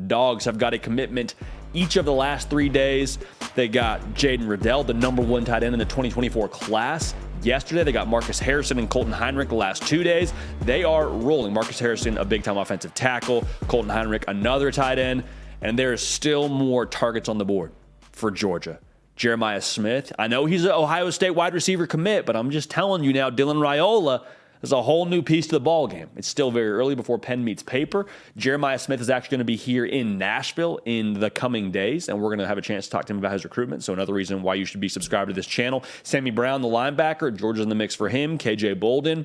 Dogs have got a commitment each of the last 3 days. They got Jaden Riddell, the number 1 tight end in the 2024 class. Yesterday, they got Marcus Harrison and Colton Heinrich the last 2 days. They are rolling. Marcus Harrison, a big-time offensive tackle. Colton Heinrich, another tight end. And there is still more targets on the board for Georgia. Jeremiah Smith, I know he's an Ohio State wide receiver commit, but I'm just telling you now, Dylan Raiola is a whole new piece to the ball game. It's still very early before pen meets paper. Jeremiah Smith is actually going to be here in Nashville in the coming days, and we're going to have a chance to talk to him about his recruitment. So another reason why you should be subscribed to this channel. Sammy Brown, the linebacker, Georgia's in the mix for him. KJ Bolden,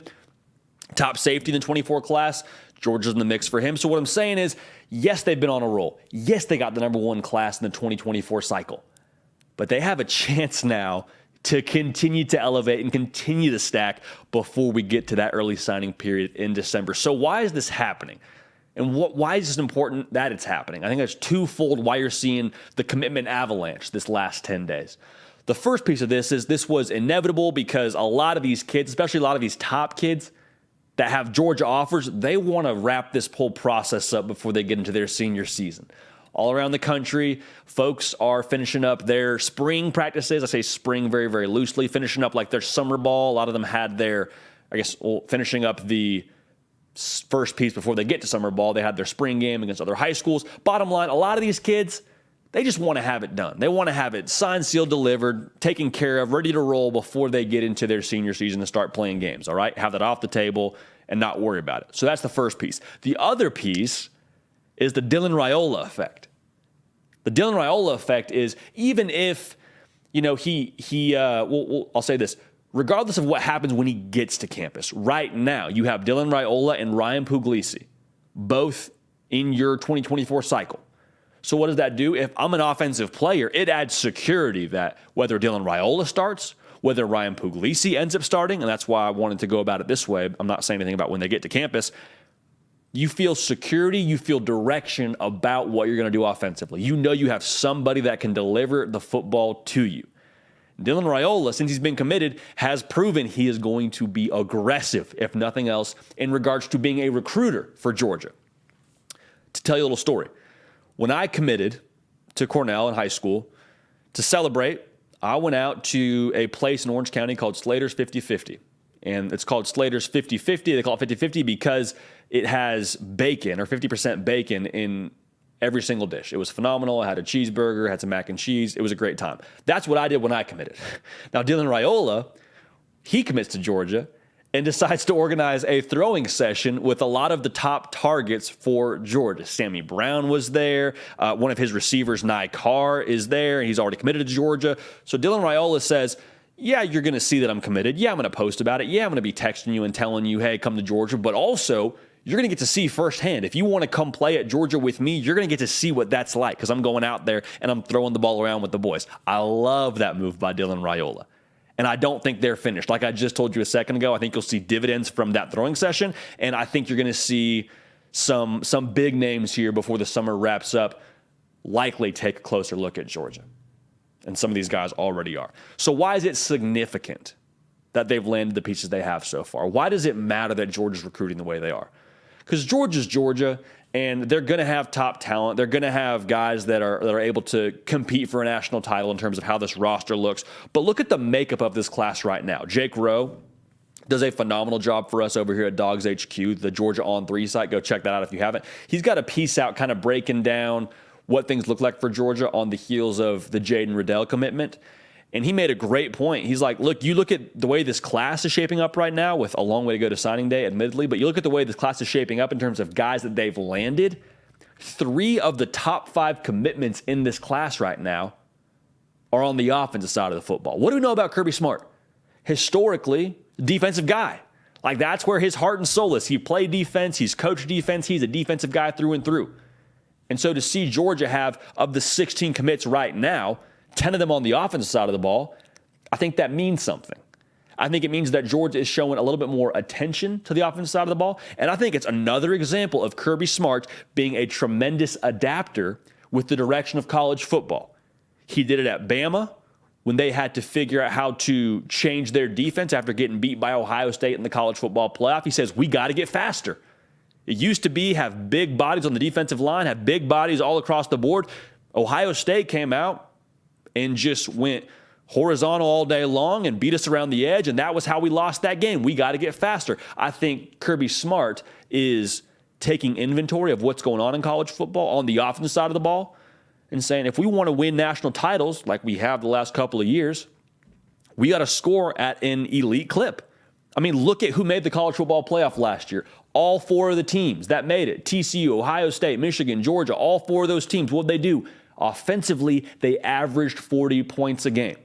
top safety in the 24 class, Georgia's in the mix for him. So what I'm saying is, yes, they've been on a roll. Yes, they got the number 1 class in the 2024 cycle. But they have a chance now to continue to elevate and continue to stack before we get to that early signing period in December. So why is this happening? And why is it important that it's happening? I think there's twofold why you're seeing the commitment avalanche this last 10 days. The first piece of this is this was inevitable because a lot of these kids, especially a lot of these top kids that have Georgia offers, they want to wrap this whole process up before they get into their senior season. All around the country, folks are finishing up their spring practices. I say spring very, very loosely, finishing up like their summer ball. A lot of them had their, finishing up the first piece before they get to summer ball. They had their spring game against other high schools. Bottom line, a lot of these kids, they just want to have it done. They want to have it signed, sealed, delivered, taken care of, ready to roll before they get into their senior season and start playing games, all right? Have that off the table and not worry about it. So that's the first piece. The other piece is the Dylan Raiola effect. The Dylan Raiola effect is even if, I'll say this, regardless of what happens when he gets to campus, right now you have Dylan Raiola and Ryan Puglisi, both in your 2024 cycle. So what does that do? If I'm an offensive player, it adds security that whether Dylan Raiola starts, whether Ryan Puglisi ends up starting, and that's why I wanted to go about it this way. I'm not saying anything about when they get to campus. You feel security, you feel direction about what you're going to do offensively. You know you have somebody that can deliver the football to you. Dylan Raiola, since he's been committed, has proven he is going to be aggressive, if nothing else, in regards to being a recruiter for Georgia. To tell you a little story, when I committed to Cornell in high school, to celebrate, I went out to a place in Orange County called Slater's 50/50. And it's called Slater's 50/50. They call it 50/50 because it has bacon or 50% bacon in every single dish. It was phenomenal. I had a cheeseburger, had some mac and cheese. It was a great time. That's what I did when I committed. Now, Dylan Raiola, he commits to Georgia and decides to organize a throwing session with a lot of the top targets for Georgia. Sammy Brown was there. One of his receivers, Nye Carr, is there. He's already committed to Georgia. So Dylan Raiola says, yeah, you're going to see that I'm committed. Yeah, I'm going to post about it. Yeah, I'm going to be texting you and telling you, hey, come to Georgia. But also, you're going to get to see firsthand. If you want to come play at Georgia with me, you're going to get to see what that's like because I'm going out there and I'm throwing the ball around with the boys. I love that move by Dylan Raiola. And I don't think they're finished. Like I just told you a second ago, I think you'll see dividends from that throwing session. And I think you're going to see some big names here before the summer wraps up likely take a closer look at Georgia. And some of these guys already are. So why is it significant that they've landed the pieces they have so far? Why does it matter that Georgia's recruiting the way they are? Because Georgia's Georgia, and they're going to have top talent. They're going to have guys that are able to compete for a national title in terms of how this roster looks. But look at the makeup of this class right now. Jake Rowe does a phenomenal job for us over here at Dogs HQ, the Georgia On 3 site. Go check that out if you haven't. He's got a piece out kind of breaking down what things look like for Georgia on the heels of the Jaden Riddell commitment. And he made a great point. He's like, look, you look at the way this class is shaping up right now with a long way to go to signing day, admittedly, but you look at the way this class is shaping up in terms of guys that they've landed. 3 of the top 5 commitments in this class right now are on the offensive side of the football. What do we know about Kirby Smart? Historically, defensive guy. Like that's where his heart and soul is. He played defense. He's coached defense. He's a defensive guy through and through. And so to see Georgia have, of the 16 commits right now, 10 of them on the offensive side of the ball, I think that means something. I think it means that Georgia is showing a little bit more attention to the offensive side of the ball. And I think it's another example of Kirby Smart being a tremendous adapter with the direction of college football. He did it at Bama when they had to figure out how to change their defense after getting beat by Ohio State in the college football playoff. He says, we got to get faster. It used to be have big bodies on the defensive line, have big bodies all across the board. Ohio State came out and just went horizontal all day long and beat us around the edge, and that was how we lost that game. We got to get faster. I think Kirby Smart is taking inventory of what's going on in college football on the offensive side of the ball and saying, if we want to win national titles like we have the last couple of years, we got to score at an elite clip. I mean, look at who made the college football playoff last year. All four of the teams that made it, TCU, Ohio State, Michigan, Georgia, all four of those teams, what'd they do? Offensively, they averaged 40 points a game.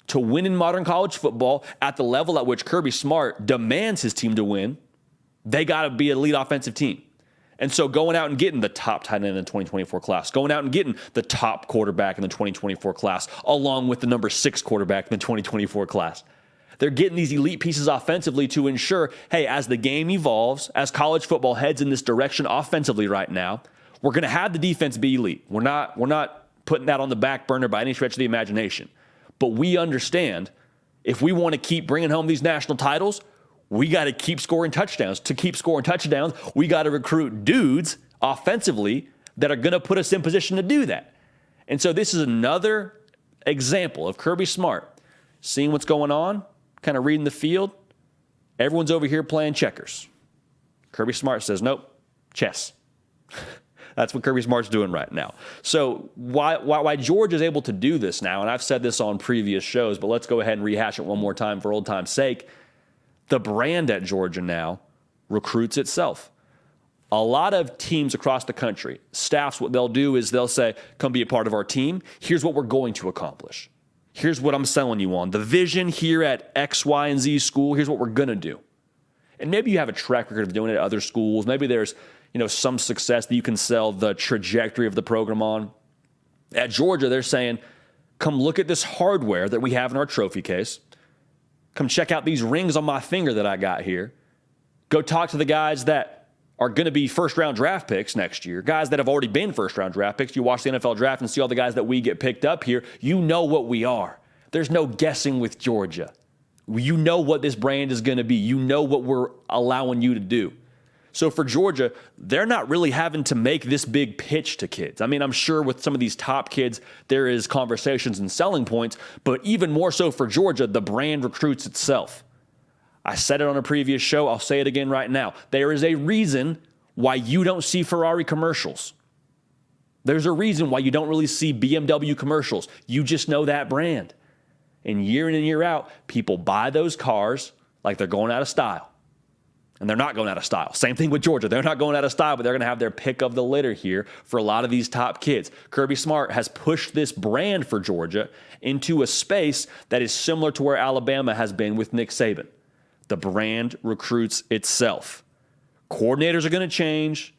To win in modern college football at the level at which Kirby Smart demands his team to win, they got to be an elite offensive team. And so going out and getting the top tight end in the 2024 class, going out and getting the top quarterback in the 2024 class, along with the number 6 quarterback in the 2024 class. They're getting these elite pieces offensively to ensure, hey, as the game evolves, as college football heads in this direction offensively right now, we're going to have the defense be elite. We're not putting that on the back burner by any stretch of the imagination. But we understand if we want to keep bringing home these national titles, we got to keep scoring touchdowns. To keep scoring touchdowns, we got to recruit dudes offensively that are going to put us in position to do that. And so this is another example of Kirby Smart seeing what's going on, kind of reading the field. Everyone's over here playing checkers. Kirby Smart says, nope, chess. That's what Kirby Smart's doing right now. So why Georgia's able to do this now, and I've said this on previous shows, but let's go ahead and rehash it one more time for old time's sake. The brand at Georgia now recruits itself. A lot of teams across the country, staffs, what they'll do is they'll say, come be a part of our team. Here's what we're going to accomplish. Here's what I'm selling you on. The vision here at X, Y, and Z school, here's what we're going to do. And maybe you have a track record of doing it at other schools. Maybe there's some success that you can sell the trajectory of the program on. At Georgia, they're saying, come look at this hardware that we have in our trophy case. Come check out these rings on my finger that I got here. Go talk to the guys that are going to be first-round draft picks next year, guys that have already been first-round draft picks. You watch the NFL draft and see all the guys that we get picked up here. You know what we are. There's no guessing with Georgia. You know what this brand is going to be. You know what we're allowing you to do. So for Georgia, they're not really having to make this big pitch to kids. I mean, I'm sure with some of these top kids, there is conversations and selling points, but even more so for Georgia, the brand recruits itself. I said it on a previous show. I'll say it again right now. There is a reason why you don't see Ferrari commercials. There's a reason why you don't really see BMW commercials. You just know that brand. And year in and year out, people buy those cars like they're going out of style. And they're not going out of style. Same thing with Georgia. They're not going out of style, but they're going to have their pick of the litter here for a lot of these top kids. Kirby Smart has pushed this brand for Georgia into a space that is similar to where Alabama has been with Nick Saban. The brand recruits itself. Coordinators are going to change.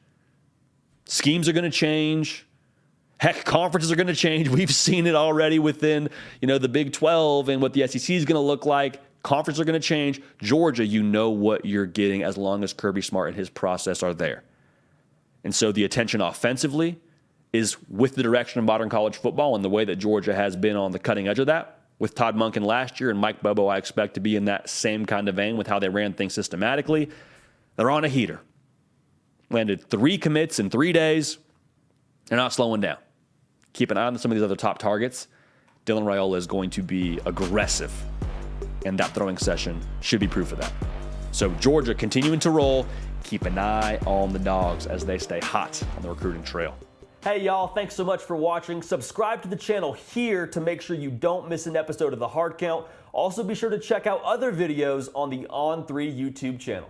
Schemes are going to change. Heck, conferences are going to change. We've seen it already within, the Big 12 and what the SEC is going to look like. Conferences are going to change. Georgia, you know what you're getting as long as Kirby Smart and his process are there. And so the attention offensively is with the direction of modern college football and the way that Georgia has been on the cutting edge of that. With Todd Monken last year and Mike Bobo, I expect to be in that same kind of vein with how they ran things systematically. They're on a heater. Landed 3 commits in 3 days. They're not slowing down. Keep an eye on some of these other top targets. Dylan Raiola is going to be aggressive, and that throwing session should be proof of that. So Georgia continuing to roll. Keep an eye on the Dogs as they stay hot on the recruiting trail. Hey y'all, thanks so much for watching. Subscribe to the channel here to make sure you don't miss an episode of The Hard Count. Also be sure to check out other videos on the On3 YouTube channel.